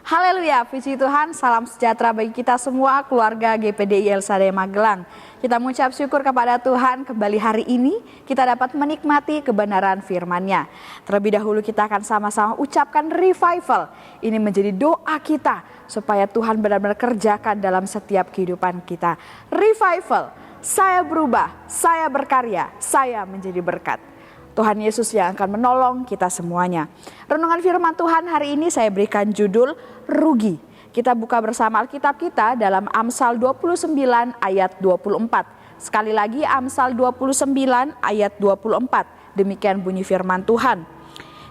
Haleluya, puji Tuhan, salam sejahtera bagi kita semua, keluarga GPDI El Shaddai Magelang. Kita mengucap syukur kepada Tuhan, kembali hari ini kita dapat menikmati kebenaran firman-Nya. Terlebih dahulu kita akan sama-sama ucapkan revival. Ini menjadi doa kita, supaya Tuhan benar-benar kerjakan dalam setiap kehidupan kita. Revival, saya berubah, saya berkarya, saya menjadi berkat. Tuhan Yesus yang akan menolong kita semuanya. Renungan firman Tuhan hari ini saya berikan judul rugi. Kita buka bersama Alkitab kita dalam Amsal 29 ayat 24. Sekali lagi Amsal 29 ayat 24. Demikian bunyi firman Tuhan.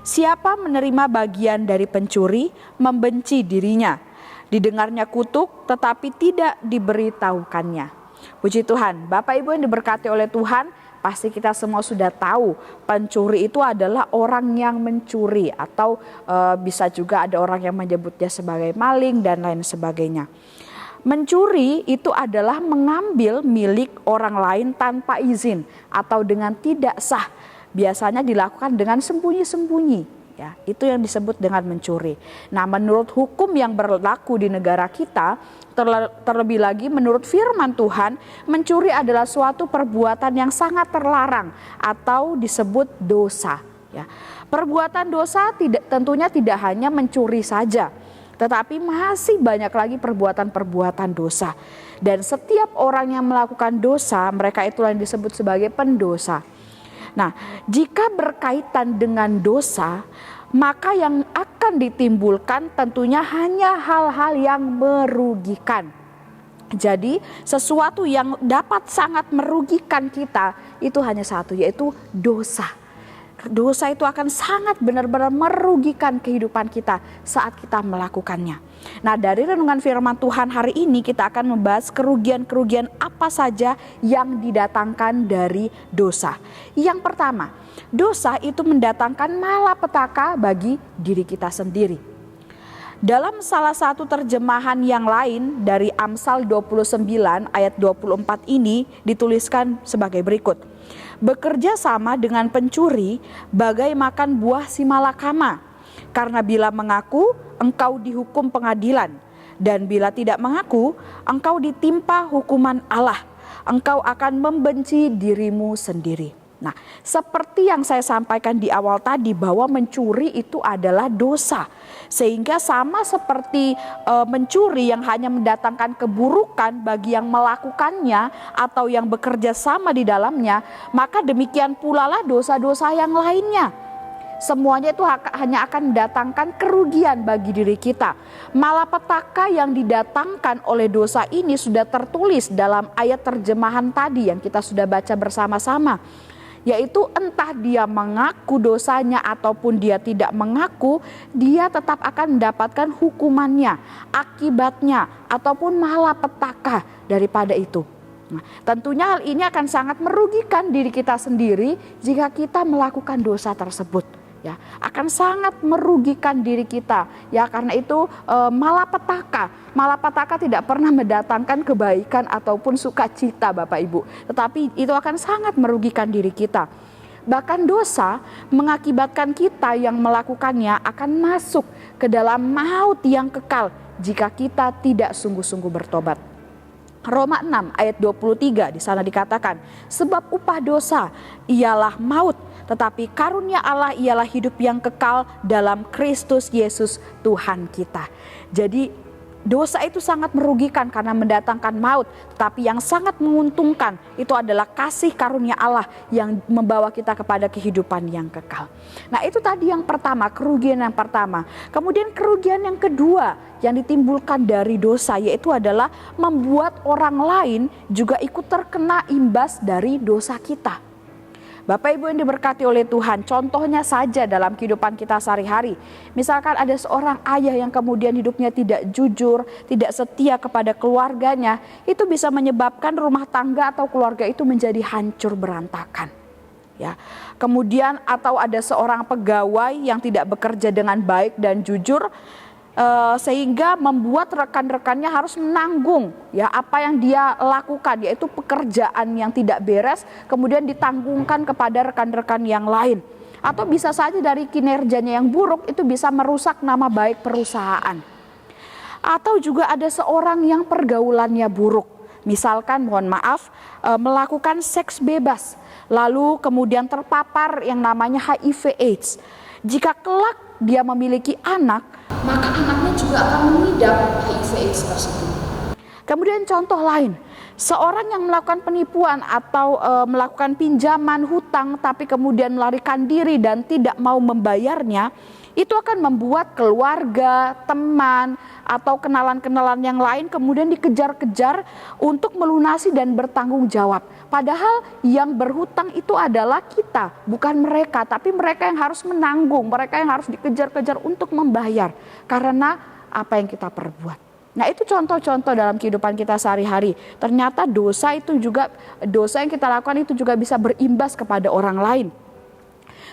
Siapa menerima bagian dari pencuri membenci dirinya. Didengarnya kutuk tetapi tidak diberitahukannya. Puji Tuhan, Bapak Ibu yang diberkati oleh Tuhan, pasti kita semua sudah tahu pencuri itu adalah orang yang mencuri atau bisa juga ada orang yang menyebutnya sebagai maling dan lain sebagainya. Mencuri itu adalah mengambil milik orang lain tanpa izin atau dengan tidak sah. Biasanya dilakukan dengan sembunyi-sembunyi. Ya, itu yang disebut dengan mencuri. Nah, menurut hukum yang berlaku di negara kita, terlebih lagi menurut firman Tuhan, mencuri adalah suatu perbuatan yang sangat terlarang atau disebut dosa. Ya, perbuatan dosa tentunya tidak hanya mencuri saja, tetapi masih banyak lagi perbuatan-perbuatan dosa. Dan setiap orang yang melakukan dosa, mereka itulah yang disebut sebagai pendosa. Nah, jika berkaitan dengan dosa, maka yang akan ditimbulkan tentunya hanya hal-hal yang merugikan. Jadi, sesuatu yang dapat sangat merugikan kita itu hanya satu, yaitu dosa. Dosa itu akan sangat benar-benar merugikan kehidupan kita saat kita melakukannya. Nah, dari renungan firman Tuhan hari ini kita akan membahas kerugian-kerugian apa saja yang didatangkan dari dosa. Yang pertama, dosa itu mendatangkan malapetaka bagi diri kita sendiri. Dalam salah satu terjemahan yang lain dari Amsal 29 ayat 24 ini dituliskan sebagai berikut. Bekerja sama dengan pencuri bagai makan buah simalakama. Karena bila mengaku, engkau dihukum pengadilan. Dan bila tidak mengaku, engkau ditimpa hukuman Allah. Engkau akan membenci dirimu sendiri. Nah, seperti yang saya sampaikan di awal tadi bahwa mencuri itu adalah dosa. Sehingga sama seperti mencuri yang hanya mendatangkan keburukan bagi yang melakukannya atau yang bekerja sama di dalamnya, maka demikian pula lah dosa-dosa yang lainnya. Semuanya itu hanya akan mendatangkan kerugian bagi diri kita. Malapetaka yang didatangkan oleh dosa ini sudah tertulis dalam ayat terjemahan tadi yang kita sudah baca bersama-sama. Yaitu entah dia mengaku dosanya ataupun dia tidak mengaku, dia tetap akan mendapatkan hukumannya, akibatnya, ataupun malapetaka daripada itu. Nah, tentunya hal ini akan sangat merugikan diri kita sendiri jika kita melakukan dosa tersebut. Ya, akan sangat merugikan diri kita. Ya, karena itu malapetaka tidak pernah mendatangkan kebaikan ataupun sukacita Bapak Ibu. Tetapi itu akan sangat merugikan diri kita. Bahkan dosa mengakibatkan kita yang melakukannya akan masuk ke dalam maut yang kekal jika kita tidak sungguh-sungguh bertobat. Roma 6 ayat 23 di sana dikatakan, sebab upah dosa ialah maut, tetapi karunia Allah ialah hidup yang kekal dalam Kristus Yesus Tuhan kita. Jadi dosa itu sangat merugikan karena mendatangkan maut, tetapi yang sangat menguntungkan itu adalah kasih karunia Allah yang membawa kita kepada kehidupan yang kekal. Nah, itu tadi yang pertama, kerugian yang pertama. Kemudian kerugian yang kedua yang ditimbulkan dari dosa yaitu adalah membuat orang lain juga ikut terkena imbas dari dosa kita. Bapak Ibu yang diberkati oleh Tuhan, contohnya saja dalam kehidupan kita sehari-hari. Misalkan ada seorang ayah yang kemudian hidupnya tidak jujur, tidak setia kepada keluarganya, itu bisa menyebabkan rumah tangga atau keluarga itu menjadi hancur berantakan. Ya. Kemudian atau ada seorang pegawai yang tidak bekerja dengan baik dan jujur, sehingga membuat rekan-rekannya harus menanggung ya apa yang dia lakukan, yaitu pekerjaan yang tidak beres kemudian ditanggungkan kepada rekan-rekan yang lain. Atau bisa saja dari kinerjanya yang buruk itu bisa merusak nama baik perusahaan. Atau juga ada seorang yang pergaulannya buruk. Misalkan mohon maaf melakukan seks bebas, lalu kemudian terpapar yang namanya HIV AIDS. Jika kelak dia memiliki anak, maka anaknya juga akan mengidap HIV AIDS tersebut. Kemudian contoh lain, seorang yang melakukan penipuan atau melakukan pinjaman hutang tapi kemudian melarikan diri dan tidak mau membayarnya, itu akan membuat keluarga, teman, atau kenalan-kenalan yang lain kemudian dikejar-kejar untuk melunasi dan bertanggung jawab. Padahal yang berhutang itu adalah kita, bukan mereka, tapi mereka yang harus menanggung, mereka yang harus dikejar-kejar untuk membayar karena apa yang kita perbuat. Nah, itu contoh-contoh dalam kehidupan kita sehari-hari. Ternyata dosa yang kita lakukan itu juga bisa berimbas kepada orang lain.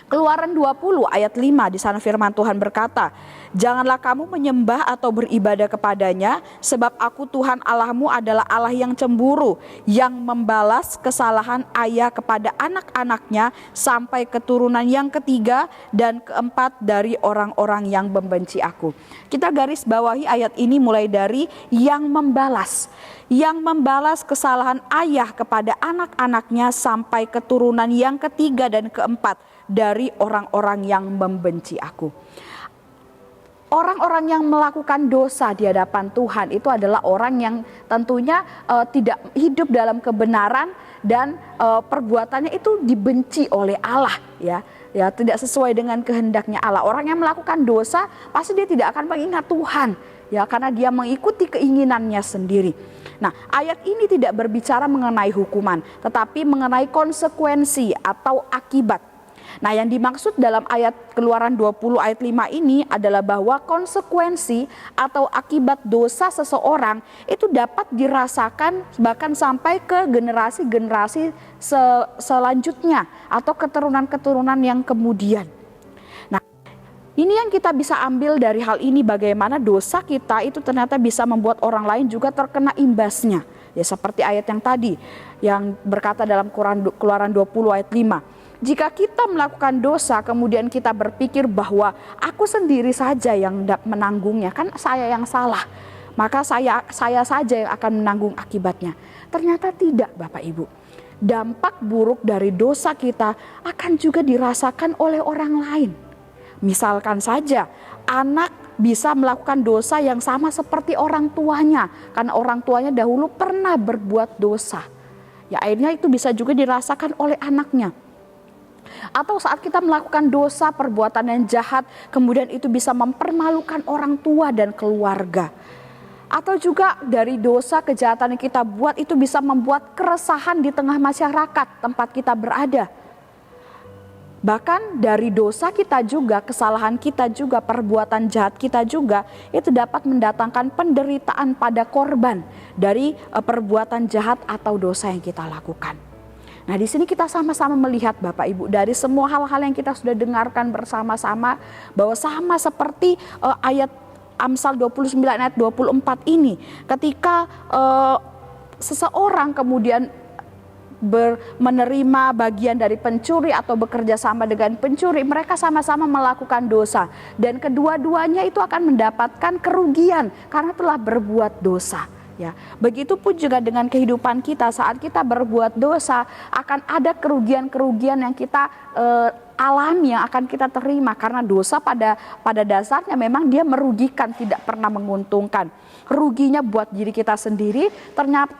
Keluaran 20 ayat 5 di sana firman Tuhan berkata, "Janganlah kamu menyembah atau beribadah kepadanya, sebab aku Tuhan Allahmu adalah Allah yang cemburu, yang membalas kesalahan ayah kepada anak-anaknya sampai keturunan yang ketiga dan keempat dari orang-orang yang membenci aku." Kita garis bawahi ayat ini mulai dari yang membalas. Yang membalas kesalahan ayah kepada anak-anaknya sampai keturunan yang ketiga dan keempat dari orang-orang yang membenci aku. Orang-orang yang melakukan dosa di hadapan Tuhan itu adalah orang yang tentunya tidak hidup dalam kebenaran dan perbuatannya itu dibenci oleh Allah, ya tidak sesuai dengan kehendaknya Allah. Orang yang melakukan dosa pasti dia tidak akan mengingat Tuhan, ya karena dia mengikuti keinginannya sendiri. Nah, ayat ini tidak berbicara mengenai hukuman, tetapi mengenai konsekuensi atau akibat. Nah, yang dimaksud dalam ayat Keluaran 20 ayat 5 ini adalah bahwa konsekuensi atau akibat dosa seseorang itu dapat dirasakan bahkan sampai ke generasi-generasi selanjutnya atau keturunan-keturunan yang kemudian. Nah, ini yang kita bisa ambil dari hal ini, bagaimana dosa kita itu ternyata bisa membuat orang lain juga terkena imbasnya. Ya, seperti ayat yang tadi yang berkata dalam Keluaran 20 ayat 5. Jika kita melakukan dosa kemudian kita berpikir bahwa aku sendiri saja yang menanggungnya, kan saya yang salah, maka saya saja yang akan menanggung akibatnya. Ternyata tidak, Bapak Ibu. Dampak buruk dari dosa kita akan juga dirasakan oleh orang lain. Misalkan saja anak bisa melakukan dosa yang sama seperti orang tuanya karena orang tuanya dahulu pernah berbuat dosa. Ya, akhirnya itu bisa juga dirasakan oleh anaknya. Atau saat kita melakukan dosa, perbuatan yang jahat, kemudian itu bisa mempermalukan orang tua dan keluarga. Atau juga dari dosa kejahatan yang kita buat itu bisa membuat keresahan di tengah masyarakat tempat kita berada. Bahkan dari dosa kita juga, kesalahan kita juga, perbuatan jahat kita juga, itu dapat mendatangkan penderitaan pada korban dari perbuatan jahat atau dosa yang kita lakukan. Nah, di sini kita sama-sama melihat Bapak Ibu dari semua hal-hal yang kita sudah dengarkan bersama-sama bahwa sama seperti ayat Amsal 29 ayat 24 ini, ketika seseorang kemudian menerima bagian dari pencuri atau bekerja sama dengan pencuri, mereka sama-sama melakukan dosa dan kedua-duanya itu akan mendapatkan kerugian karena telah berbuat dosa. Ya, begitupun juga dengan kehidupan kita, saat kita berbuat dosa akan ada kerugian-kerugian yang kita alami, yang akan kita terima karena dosa pada dasarnya memang dia merugikan, tidak pernah menguntungkan. Ruginya buat diri kita sendiri,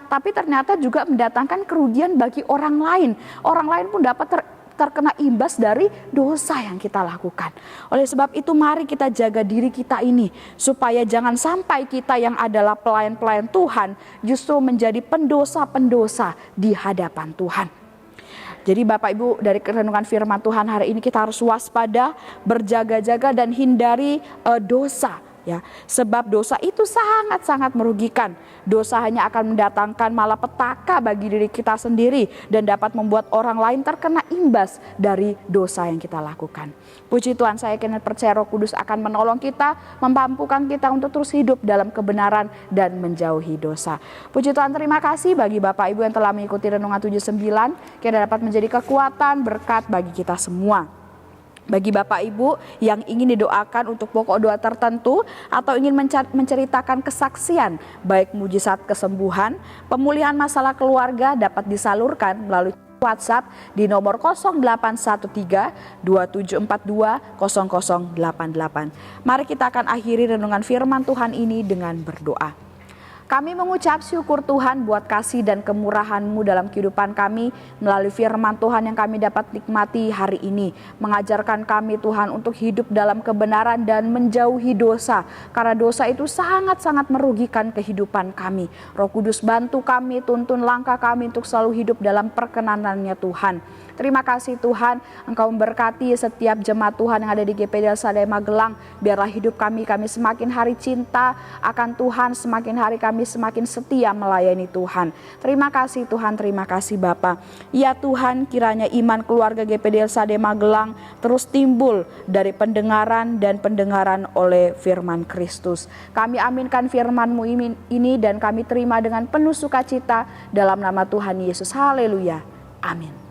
tapi ternyata juga mendatangkan kerugian bagi orang lain. Orang lain pun dapat terkena imbas dari dosa yang kita lakukan. Oleh sebab itu mari kita jaga diri kita ini supaya jangan sampai kita yang adalah pelayan-pelayan Tuhan justru menjadi pendosa-pendosa di hadapan Tuhan. Jadi Bapak Ibu, dari renungan firman Tuhan hari ini kita harus waspada, berjaga-jaga dan hindari dosa. Ya, sebab dosa itu sangat-sangat merugikan. Dosa hanya akan mendatangkan malapetaka bagi diri kita sendiri dan dapat membuat orang lain terkena imbas dari dosa yang kita lakukan. Puji Tuhan, saya yakin percaya Roh Kudus akan menolong kita, memampukan kita untuk terus hidup dalam kebenaran dan menjauhi dosa. Puji Tuhan, terima kasih bagi Bapak Ibu yang telah mengikuti Renungan 79, kiranya dapat menjadi kekuatan, berkat bagi kita semua. Bagi Bapak Ibu yang ingin didoakan untuk pokok doa tertentu atau ingin menceritakan kesaksian baik mujizat kesembuhan, pemulihan masalah keluarga dapat disalurkan melalui WhatsApp di nomor 0813 2742 0088. Mari kita akan akhiri renungan firman Tuhan ini dengan berdoa. Kami mengucap syukur Tuhan buat kasih dan kemurahan-Mu dalam kehidupan kami melalui firman Tuhan yang kami dapat nikmati hari ini. Mengajarkan kami Tuhan untuk hidup dalam kebenaran dan menjauhi dosa. Karena dosa itu sangat-sangat merugikan kehidupan kami. Roh Kudus bantu kami, tuntun langkah kami untuk selalu hidup dalam perkenan-Nya Tuhan. Terima kasih Tuhan, Engkau memberkati setiap jemaat Tuhan yang ada di GPD El Shaddai Magelang. Biarlah hidup kami semakin hari cinta akan Tuhan, semakin hari kami semakin setia melayani Tuhan. Terima kasih Tuhan, terima kasih Bapa. Ya Tuhan, kiranya iman keluarga GPD El Shaddai Magelang terus timbul dari pendengaran dan pendengaran oleh firman Kristus. Kami aminkan firman-Mu ini dan kami terima dengan penuh sukacita dalam nama Tuhan Yesus. Haleluya. Amin.